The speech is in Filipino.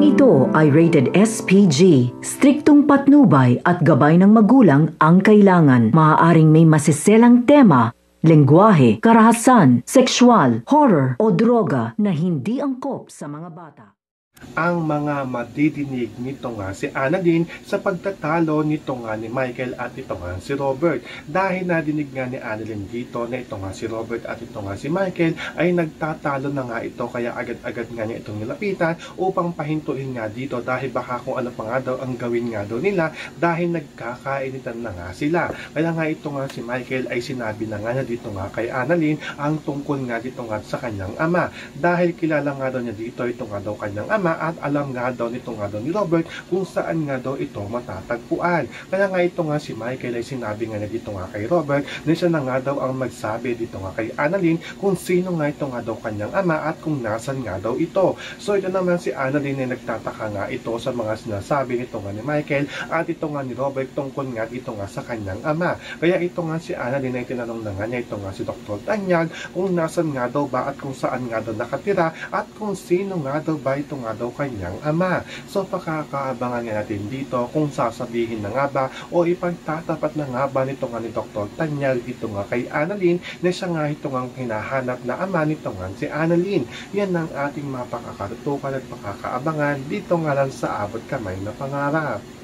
Programang ito ay rated SPG. Striktong patnubay at gabay ng magulang ang kailangan. Maaaring may masiselang tema, lengguwahe, karahasan, sexual, horror o droga na hindi angkop sa mga bata. Ang mga madidinig nito nga si Annalyn sa pagtatalo nito nga ni Michael at ito nga si Robert. Dahil nadinig nga ni Annalyn dito na ito nga si Robert at ito nga si Michael ay nagtatalo na nga ito, kaya agad-agad nga niya itong nilapitan upang pahintuin nga dito dahil baka kung ano pa nga daw ang gawin nga daw nila dahil nagkakainitan na nga sila. Kaya nga ito nga si Michael ay sinabi na nga niya dito nga kay Annalyn ang tungkol nga dito nga sa kanyang ama, dahil kilala nga daw niya dito ito nga daw kanyang ama at alam nga daw nito nga daw ni Robert kung saan nga daw ito matatagpuan. Kaya nga ito nga si Michael ay sinabi nga na dito nga kay Robert na siya na nga daw ang magsabi dito nga kay Annalyn kung sino nga ito nga daw kanyang ama at kung nasan nga daw ito. So ito naman si Annalyn ay nagtataka nga ito sa mga sinasabi nito nga ni Michael at ito nga ni Robert tungkol nga dito nga sa kanyang ama. Kaya ito nga si Annalyn ay tinanong na nga niya ito nga si Dr. Tanyag kung nasan nga daw ba at kung saan nga daw nakatira at kung sino nga daw ba ito nga daw kanyang ama. So pakakaabangan nga natin dito kung sasabihin na nga ba o ipagtatapat na nga ba nito nga ni Dr. Tanyag dito nga kay Annalyn na siya nga ito nga hinahanap na ama nito nga si Annalyn. Yan ang ating mapakakatutukan at pakakaabangan dito nga lang sa Abot Kamay na Pangarap.